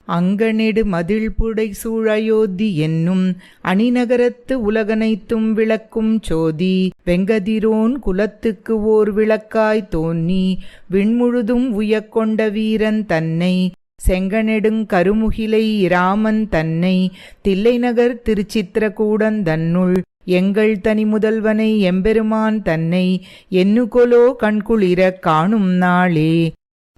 அங்கநெடு மதிள் புடை சூழ் அயோத்தி என்னும் அணிநகரத்து உலகனைத்தும் விளக்கும் சோதி வெங்கதிரோன் குலத்துக்கு ஓர் விளக்காய் தோன்றி விண்முழுதும் உயக்கொண்ட வீரன் தன்னை செங்கநெடுங் கருமுகிலை இராமன் தன்னை தில்லைநகர் திருச்சித்திரகூடன் தன்னுள் எங்கள் தனி முதல்வனை எம்பெருமான் தன்னை எண்ணுகொலோ கண்குளிரக் காணும் நாளே.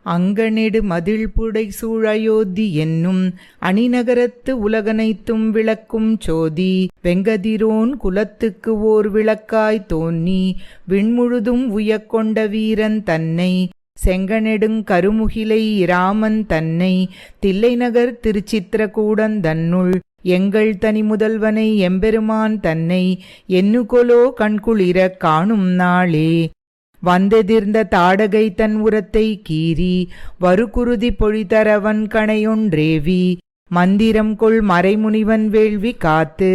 அங்கநெடு மதிள் புடை சூழ் அயோத்தி என்னும் அணிநகரத்து உலகனைத்தும் விளக்கும் சோதி வெங்கதிரோன் குலத்துக்கு ஓர் விளக்காய் தோன்றி விண்முழுதும் உயக்கொண்ட வீரன் தன்னை செங்கநெடுங் கருமுகிலை இராமன் தன்னை தில்லைநகர் திருச்சித்திரகூடன் தன்னுள் எங்கள் தனி முதல்வனை எம்பெருமான் தன்னை எண்ணுகொலோ கண்குளிரக் காணும் நாளே. வந்தெதிர்ந்த தாடகை தன் உரத்தை கீறி வருகுருதி பொழிதரவன் கணையொன்றேவி மந்திரம் கொள் மறைமுனிவன் வேள்வி காத்து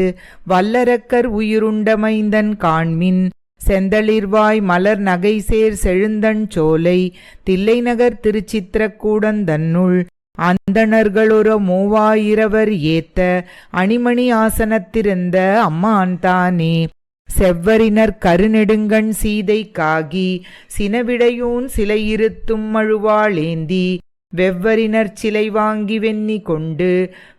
வல்லரக்கர் உயிருண்ட மைந்தன் காண்மின் செந்தளிர்வாய் மலர் நகைசேர் செழுந்தண் சோலை தில்லைநகர் திருச்சித்திரகூடன் தன்னுள் அந்தணர்களொரு 3000 ஏத்த அணிமணி ஆசனத்திருந்த அம்மான் தானே. செவ்வரினர் கருநெடுங்கண் சீதை காகி சினவிடையூன் சிலையிருத்தும் மழுவாளேந்தி வெவ்வரினர் சிலை வாங்கி வெண்ணி கொண்டு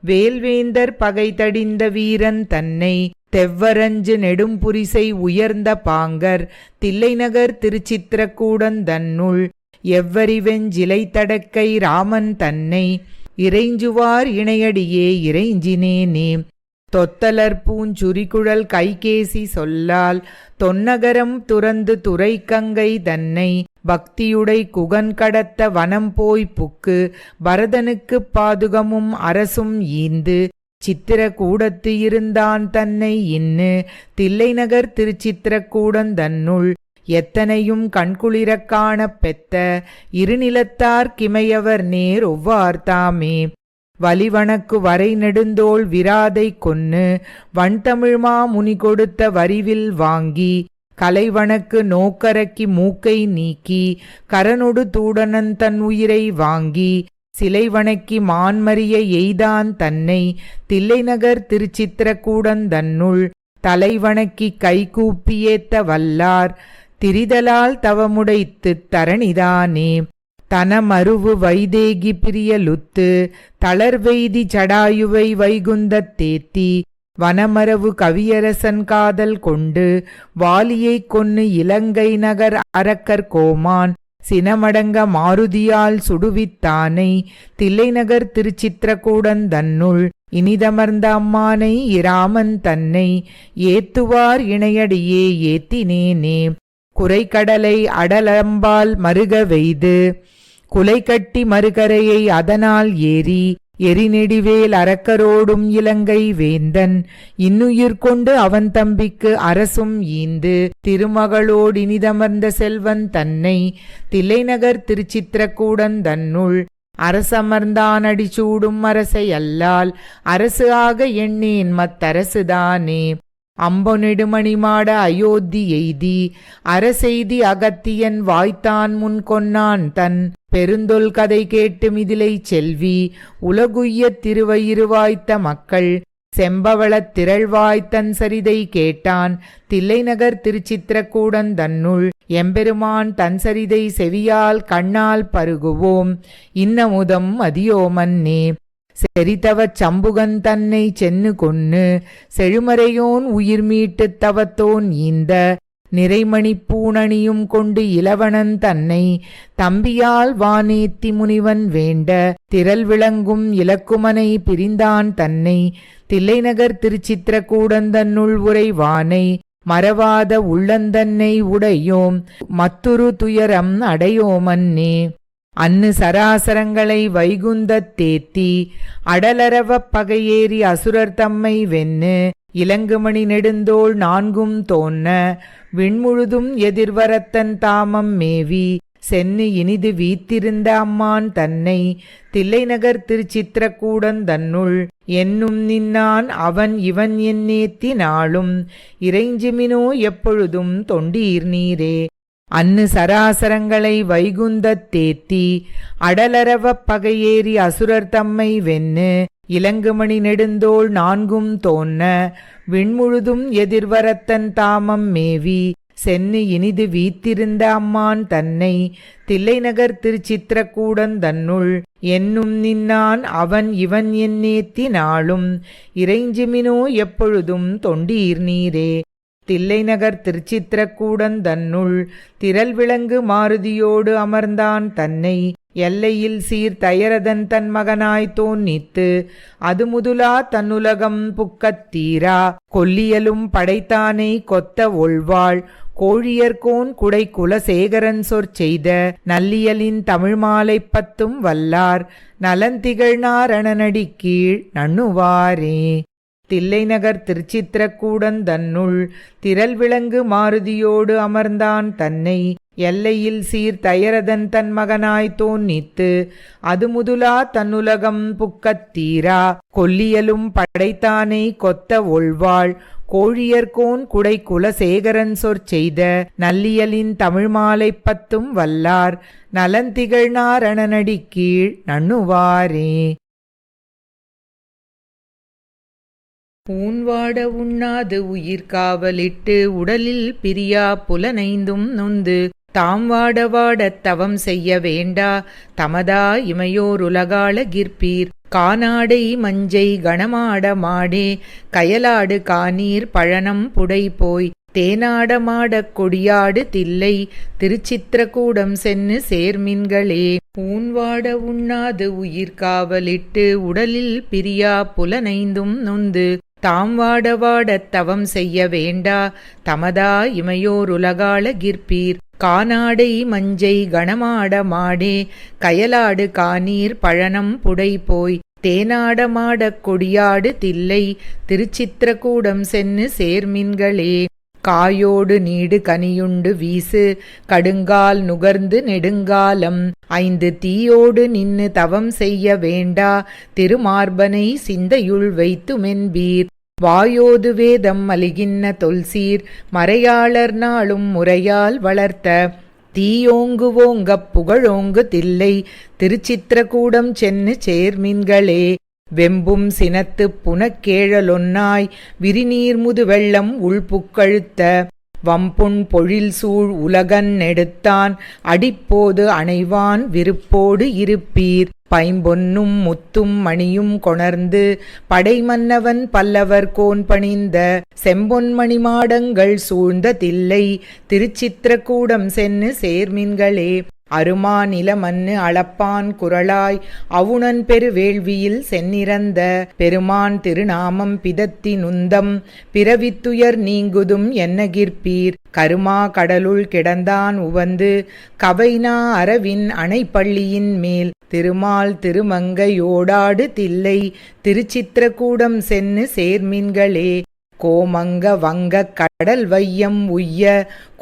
வேல்வேந்தர் பகை தடிந்த வீரன் தன்னை தெவ்வரஞ்சு நெடும்புரிசை உயர்ந்த பாங்கர் தில்லைநகர் திருச்சித்திரகூடன் தன்னுள் எவ்வரிவெஞ்சிலை தடக்கை ராமன் தன்னை இறைஞ்சுவார் இணையடியே இறைஞ்சினேனே. தொத்தலர் பூஞ்சுரிகுழல் கைகேசி சொல்லால் தொன்னகரம் துறந்து துரைக்கங்கை தன்னை பக்தியுடை குகன் கடத்த வனம் போய் புக்கு பரதனுக்குப் பாதுகமும் அரசும் ஈந்து சித்திரகூடத்து இருந்தான் தன்னை இன்னு தில்லைநகர் திருச்சித்திரகூடன் தன்னுள் எத்தனையும் கண்குளிரக் காணப் பெத்த இருநிலத்தார் கிமையவர் நேர் ஒவ்வார்த்தாமே. வலிவனக்கு வரை நெடுந்தோள் விராதை கொன்னு வண்தமிழ்மா முனி கொடுத்த வரிவில் வாங்கி கலைவனக்கு நோக்கரக்கி மூக்கை நீக்கி கரனொடு தூடனன் தன் உயிரை வாங்கி சிலை வணக்கி மான்மறிய எய்தான் தன்னை தில்லைநகர் திருச்சித்திரகூடன் தன்னுள் தலைவணக்கி கைகூப்பியேத்த வல்லார் திரிதலால் தவமுடைத்துத் தரணிதானே. தனமருவு வைதேகி பிரியலுத்து தளர்வெய்தி சடாயுவை வைகுந்தத் தேத்தி வனமரவு கவியரசன் காதல் கொண்டு வாலியைக் கொன்னு இலங்கை நகர் அரக்கர் கோமான் சினமடங்க மாருதியால் சுடுவித்தானை தில்லைநகர் திருச்சித்திரகூடன் தன்னுள் இனிதமர்ந்த அம்மானை இராமன் தன்னை ஏத்துவார் இணையடியே ஏத்தினேனே. குரைக்கடலை அடலம்பால் மருக வெய்து குலை கட்டி மறுகரையை அதனால் ஏறி எரிநெடிவேல் அரக்கரோடும் இலங்கை வேந்தன் இன்னுயிர் கொண்டு அவன் தம்பிக்கு அரசும் ஈந்து திருமகளோடினிதமர்ந்த செல்வன் தன்னை தில்லைநகர் திருச்சித்திரகூடன் தன்னுள் அரசமர்ந்தான் அடிச்சூடும் அரசை அல்லால் அரசு ஆக எண்ணேன் மத்தரசுதானே. அம்பொனெடுமணிமாட அயோத்தி எய்தி அரசெய்தி அகத்தியன் வாய்த்தான் முன் கொன்னான் தன் பெருந்தொல் கதை கேட்டு மிதிலை செல்வி உலகுய்ய திருவயிறு வாய்த்த மக்கள் செம்பவளத் திரள்வாய்த்தன் சரிதை கேட்டான் தில்லைநகர் திருச்சித்திரகூடன் தன்னுள் எம்பெருமான் தன் சரிதை செவியால் கண்ணால் பருகுவோம் இன்னமுதம் அதியோமன்னே. செரித்தவச் சம்புகன் தன்னை சென்னு கொன்னு செழுமறையோன் உயிர் மீட்டுத் தவத்தோன் ஈந்த நிறைமணி பூணணியும் கொண்டு இளவனன் தன்னை தம்பியால் வானேத்தி முனிவன் வேண்ட திரள் விளங்கும் இலக்குமனை பிரிந்தான் தன்னை தில்லைநகர் திருச்சித்திரகூடன் தன்னுள் உறைவானை மறவாத உள்ளந்தன்னை உடையோம் மத்துரு துயரம் அடையோமன்னே. அன்னு சராசரங்களை வைகுந்தத் தேத்தி அடலரவப் பகையேறி அசுரர் தம்மை வென்னு இலங்குமணி நெடுந்தோள் 4ம் தோன்ன விண்முழுதும் எதிர்வரத்தன் தாமம் மேவி சென்னு இனிது வீத்திருந்த அம்மான் தன்னை தில்லைநகர் திருச்சித்திரகூடன் தன்னுள் என்னும் நின்னான் அவன் இவன் என்னேத்தி நாளும் இறைஞ்சுமினோ எப்பொழுதும் தொண்டீர் நீரே. அன்னு சராசரங்களை வைகுந்தத் தேத்தி அடலரவப் பகையேறி அசுரர் தம்மை வென்னு இலங்குமணி நெடுந்தோள் நான்கும் தோன்ன விண்முழுதும் எதிர்வரத்தன் தாமம் மேவி சென்னு இனிது வீத்திருந்த அம்மான் தன்னை தில்லைநகர் திருச்சித்திரக்கூடன் தன்னுள் என்னும் நின்னான் அவன் இவன் என்னேத்தி நாளும் இறைஞ்சுமினோ எப்பொழுதும் தொண்டீர் நீரே. தில்லைநகர் திருச்சித்திரக்கூடன் தன்னுள் திரள் விளங்கு மாருதியோடு அமர்ந்தான் தன்னை எல்லையில் சீர் தயரதன் தன் மகனாய் தோன்னித்து அது முதலா தன்னுலகம் புக்கத் தீரா கொல்லியலும் படைத்தானை கொத்த ஒள்வாள் கோழியர்கோன் குடை குலசேகரன் சொற்செய்த நல்லியலின் தமிழ் மாலை பத்தும் வல்லார் நலந்திகழ் நாரணனடி கீழ் நண்ணுவாரே. தில்லைநகர் திருச்சித்திரக்கூடன் தன்னுள் திரள் விளங்கு மாருதியோடு அமர்ந்தான் தன்னை எல்லையில் சீர் தயரதன் தன் மகனாய் தோன்னித்து அது முதலா தன்னுலகம் புக்கத் தீரா கொல்லியலும் படைத்தானை கொத்த ஒள்வாள் கோழியர்கோன் குடை குலசேகரன் சொற்செய்த நல்லியலின் தமிழ் மாலை பத்தும் வல்லார் நலந்திகழ் நாரணனடி கீழ் நண்ணுவாரே. ஊன்வாட உண்ணாது உயிர்காவலிட்டு உடலில் பிரியா புலனைந்தும் நொந்து தாம் வாட வாடத் தவம் செய்ய வேண்டா தமதா இமையோர் உலகாள கிற்பீர் கானாடை மஞ்சை கணமாட மாடே கயலாடு காநீர் பழனம் புடை போய் தேனாட மாடக் கொடியாடு தில்லை திருச்சித்திரக்கூடம் சென்னு சேர்மின்களே. ஊன்வாட உண்ணாது உயிர்காவலிட்டு உடலில் பிரியா புலனைந்தும் நொந்து தாம் வாட வாடத் தவம் செய்ய வேண்டா தமதா இமையோர் உலகாள கிற்பீர் கானாடை மஞ்சை கணமாட மாடே கயலாடு காநீர் பழனம் புடை போய் தேனாட மாடக் கொடியாடு தில்லை திருச்சித்திரக்கூடம் சென்னு சேர்மின்களே. காயோடு நீடு கனியுண்டு வீசு கடுங்கால் நுகர்ந்து நெடுங்காலம் 5 தீயோடு நின்னு தவம் செய்ய வேண்டா திருமார்பனை சிந்தையுள் வைத்துமென்பீர் வாயோது வேதம் மலிகின்ன தொல்சீர் மறையாளர் நாளும் முறையால் வளர்த்த தீயோங்குவோங்கப் புகழோங்கு தில்லை திருச்சித்திரக்கூடம் சென்னு சேர்மின்களே. வெம்பும் சினத்து புனக்கேழலொன்னாய் விரிநீர் முதுவெள்ளம் உள்புக்கழுத்த வம்புண் பொழில் சூழ் உலகன் நெடுத்தான் அடிப்போது அணைவான் விருப்போடு இருப்பீர் பைம்பொன்னும் முத்தும் மணியும் கொணர்ந்து படைமன்னவன் பல்லவர் கோன் பணிந்த செம்பொன்மணி மாடங்கள் சூழ்ந்த தில்லை திருச்சித்திரக்கூடம் சென்னு சேர்மின்களே. அருமா நிலமன்னு அளப்பான் குரலாய் அவுணன் பெருவேள்வியில் சென்னிறந்த பெருமான் திருநாமம் பிதத்தி நுந்தம் பிறவித்துயர் நீங்குதும் என்னகிற்பீர் கருமா கடலுள் கிடந்தான் உவந்து கவைனா அரவின் அணைப்பள்ளியின் மேல் திருமால் திருமங்கையோடாடு தில்லை திருச்சித்திரக்கூடம் சென்னு சேர்மின்களே. கோமங்க வங்க கடல் வையம் உய்ய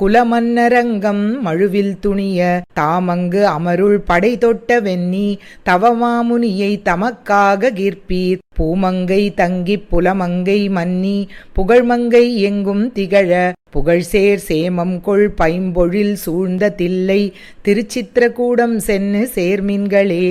குலமன்னரங்கம் மழுவில் துணிய தாமங்கு அமருள் படை தொட்ட வெண்ணி தவமாமுனியை தமக்காக கிற்பீர் பூமங்கை தங்கிப் புலமங்கை மன்னி புகழ்மங்கை எங்கும் திகழ புகழ்சேர் சேமம் கொள் பைம்பொழில் சூழ்ந்த தில்லை திருச்சித்திரக்கூடம் சென்னு சேர்மின்களே.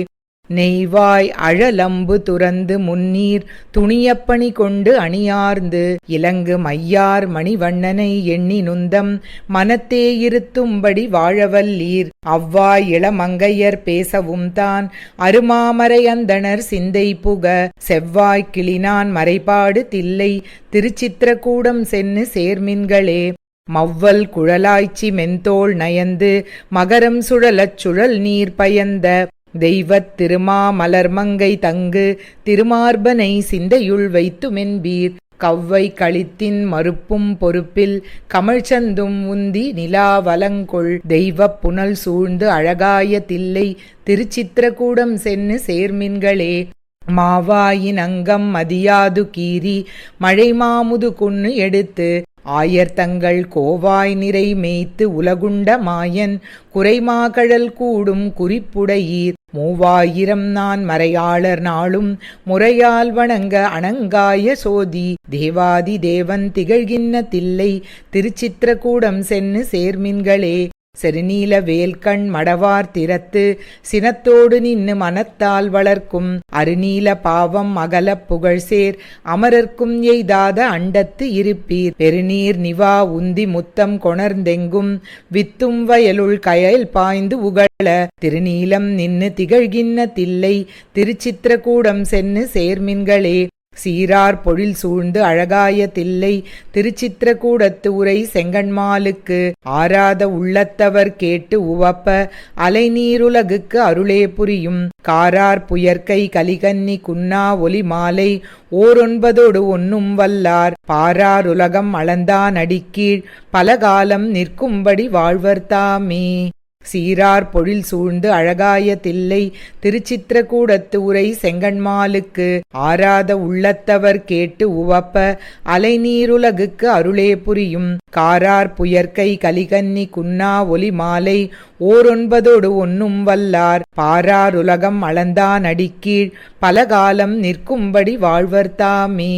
நெய்வாய் அழலம்பு துறந்து முன்னீர் துணியப்பணி கொண்டு அணியார்ந்து இலங்கு மையார் மணிவண்ணனை எண்ணி நுந்தம் மனத்தே இருத்தும்படி வாழவல்லீர் அவ்வாய் இளமங்கையர் பேசவும் தான் அருமாமரை அந்தணர் சிந்தை புக செவ்வாய் கிளினான் மறைபாடு தில்லை திருச்சித்திரக்கூடம் சென்னு சேர்மின்களே. மவ்வல் குழலாய்ச்சி மென்தோள் நயந்து மகரம் சுழலச் சுழல் நீர் பயந்த தெய்வத் திருமா மலர்மங்கை தங்கு திருமார்பனை சிந்தையுள் வைத்துமென்பீர் கவ்வை களித்தின் மறுப்பும் பொறுப்பில் கமழ்ச்சந்தும் உந்தி நிலாவலங்கொள் தெய்வப் புனல் சூழ்ந்து அழகாய தில்லை திருச்சித்திரக்கூடம் சென்னு சேர்மின்களே. மாவாயின் அங்கம் மதியாது கீறி மழை மாமுது குன்னு எடுத்து ஆயர்தங்கள் கோவாய் நிறை மேய்த்து உலகுண்ட மாயன் குறைமாகழல் கூடும் குறிப்புடையீர் 3000 நான் மறையாளர் நாளும் முறையால் வணங்க அணங்காய சோதி தேவாதி தேவன் திகழ்கின்ன தில்லை திருச்சித்திரக்கூடம் சென்னு சேர்மின்களே. செருநீல வேல்கண் மடவார் திறத்து சினத்தோடு நின்னு மனத்தால் வளர்க்கும் அருநீல பாவம் அகலப் புகழ்சேர் அமரர்க்கும் எய்தாத அண்டத்து இருப்பீர் பெருநீர் நிவா உந்தி முத்தம் கொணர்ந்தெங்கும் வித்தும் வயலுள் கயல் பாய்ந்து உகழ திருநீலம் நின்னு திகழ்கின்ன தில்லை திருச்சித்திரகூடம் சென்னு சேர்மின்களே சீரார் பொழில் சூழ்ந்து அழகாய தில்லை திருச்சித்திரகூடத்து உரை செங்கண்மாலுக்கு ஆராத உள்ளத்தவர் கேட்டு உவப்ப அலைநீருலகுக்கு அருளே புரியும் காரார் புயற்கை கலிகன்னி குன்னா ஒலி மாலை ஓரொன்பதோடு ஒன்னும் வல்லார் பாரார் உலகம் அளந்தான் அடிக்கீழ் பலகாலம் நிற்கும்படி வாழ்வர்தாமே சீரார் பொழில் சூழ்ந்து அழகாய தில்லை திருச்சித்திரகூடத்து உரை செங்கண்மாலுக்கு ஆராத உள்ளத்தவர் கேட்டு உவப்ப அலைநீருலகுக்கு அருளே புரியும் காரார் புயற்கை கலிகன்னி குன்னா ஒலி மாலை ஓரொன்பதோடு ஒன்னும் வல்லார் பாரார் உலகம் அளந்தான் அடிக்கீழ் பலகாலம் நிற்கும்படி வாழ்வர்தாமே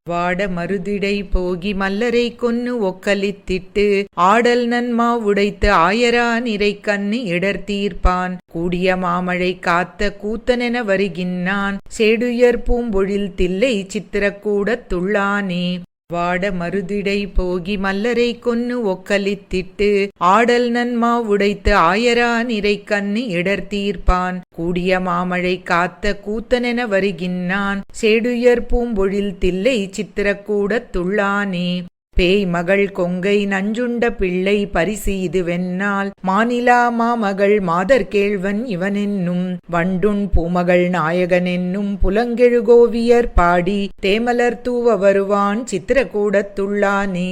வாட மருதிடை போகி மல்லரை கொன்னு ஒக்கலித்திட்டு ஆடல் நன்மா உடைத்து ஆயரா நிறை கண்ணு இடர் தீர்ப்பான் கூடிய மாமழை காத்த கூத்தனென வருகின்னான் சேடுயர் பூம்பொழில் தில்லை சித்திரக்கூடத்துள்ளானே வாட மருதிடை போகி மல்லரை கொன்னு ஒக்கலித்திட்டு ஆடல் நன்மா உடைத்து ஆயரா நிறை கண்ணு இடர் தீர்ப்பான் கூடிய மாமழை காத்த கூத்தனென வருகின்னான் சேடுயர் பூம்பொழில் தில்லை சித்திரக்கூடத்துள்ளானே பேய் மகள் கொங்கை நஞ்சுண்ட பிள்ளை பரிசு இதுவென்னால் மாநிலா மாமகள் மாதர் கேழ்வன் இவனென்னும் வண்டுண் பூமகள் நாயகனென்னும் புலங்கெழுகோவியர் பாடி தேமலர் தூவ வருவான் சித்திரக்கூடத்துள்ளானே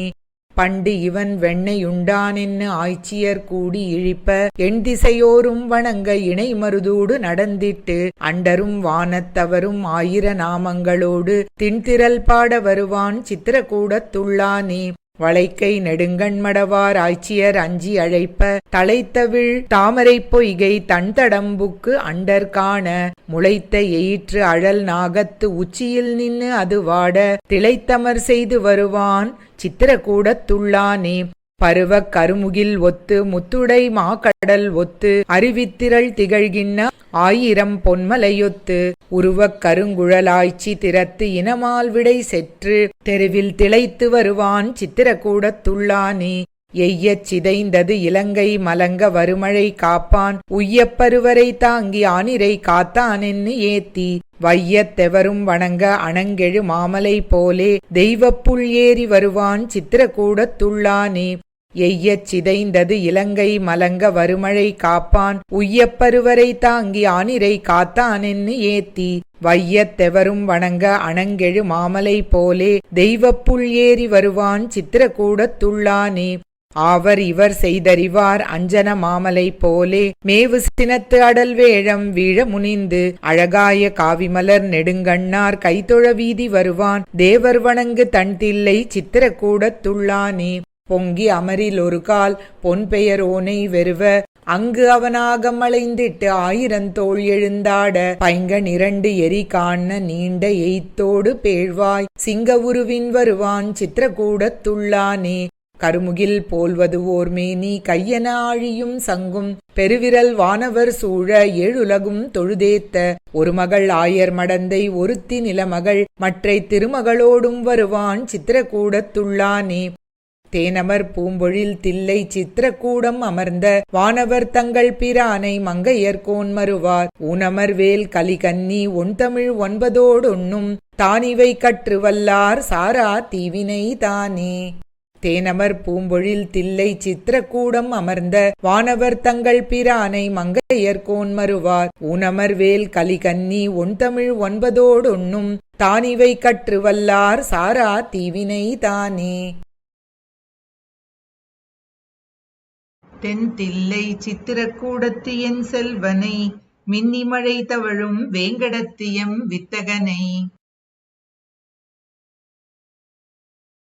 பண்டு இவன் வெண்ணையுண்டானென்னு ஆய்ச்சியர் கூடி இழிப்ப எண் திசையோரும் வணங்க இணை மருதூடு நடந்திட்டு அண்டரும் வானத்தவரும் ஆயிர நாமங்களோடு திண்திரல் பாட வருவான் சித்திரக்கூடத்துள்ளானே வளைக்கை நெடுங்கண்மடவார் ஆய்ச்சியர் அஞ்சி அழைப்ப தலைத்தவிழ் தாமரை பொய்கை தண்டடம்புக்கு அண்டர் காண முளைத்த எயிற்று அழல் நாகத்து உச்சியில் நின்னு அது வாட திளைத்தமர் செய்து வருவான் சித்திரக்கூடத்துள்ளானே பருவக் கருமுகில் ஒத்து முத்துடை மாக்கடல் ஒத்து அறிவித்திரள் திகழ்கின்ன ஆயிரம் பொன்மலையொத்து உருவக் கருங்குழலாய்ச்சி திறத்து இனமால் விடை செற்று தெருவில் திளைத்து வருவான் சித்திரக்கூடத்துள்ளானே எய்யச் சிதைந்தது இலங்கை மலங்க வருமழை காப்பான் உய்யப்பருவரை தாங்கி ஆனிரை காத்தானென்னு ஏத்தி வையத்தெவரும் வணங்க அணங்கெழு மாமலை போலே தெய்வப்புள் ஏறி வருவான் சித்திரக்கூடத்துள்ளானே எய்யச் சிதைந்தது இலங்கை மலங்க வருமழை காப்பான் உய்யப்பருவரை தாங்கி ஆனிரை காத்தானென்னு ஏத்தி வையத்தெவரும் வணங்க அணங்கெழு மாமலை போலே தெய்வப்புள் ஏறி வருவான் சித்திரக்கூடத்துள்ளானே ஆவர் இவர் செய்தறிவார் அஞ்சன மாமலை போலே மேவு சினத்து அடல் வேழம் வீழ முனிந்து அழகாய காவிமலர் நெடுங்கண்ணார் கைதொழ வீதி வருவான் தேவர் வணங்கு தன் தில்லை சித்திரக்கூடத்துள்ளானே பொங்கி அமரில் ஒரு கால் பொன் பெயரோனை வெறுவ அங்கு அவனாகம் அலைந்திட்டு ஆயிரந்தோள் எழுந்தாட பைங்கன் இரண்டு எரி காண நீண்ட எய்த்தோடு பேழ்வாய் சிங்க உருவின் வருவான் சித்திரக்கூடத்துள்ளானே கருமுகில் போல்வது ஓர் மேனி கையன ஆழியும் சங்கும் பெருவிரல் வானவர் சூழ ஏழுலகும் தொழுதேத்த ஒரு மகள் ஆயர் மடந்தை ஒருத்தி நிலமகள் மற்றை திருமகளோடும் வருவான் சித்திரக்கூடத்துள்ளானே தேனமர் பூம்பொழில் தில்லை சித்திரக்கூடம் அமர்ந்த வானவர் தங்கள் பிரானை மங்கையர்கோன் மறுவார் ஊனமர் வேல் கலிகன்னி ஒன்தமிழ் ஒன்பதோடொன்னும் தானிவை கற்று வல்லார் சாரா தீவினை தானே தேனமர் பூம்பொழில் தில்லை சித்திரக்கூடம் அமர்ந்த வானவர் தங்கள் பிரானை மங்கையர்கோன் மறுவார் ஊனமர் வேல் கலிகன்னி ஒன்தமிழ் ஒன்பதோடொன்னும் தானிவை கற்று வல்லார் சாரா தீவினை தானே தென்தில்லை சித்திரக்கூடத்து என் செல்வனை மின்னிமழை தவழும் வேங்கடத்தியம் வித்தகனை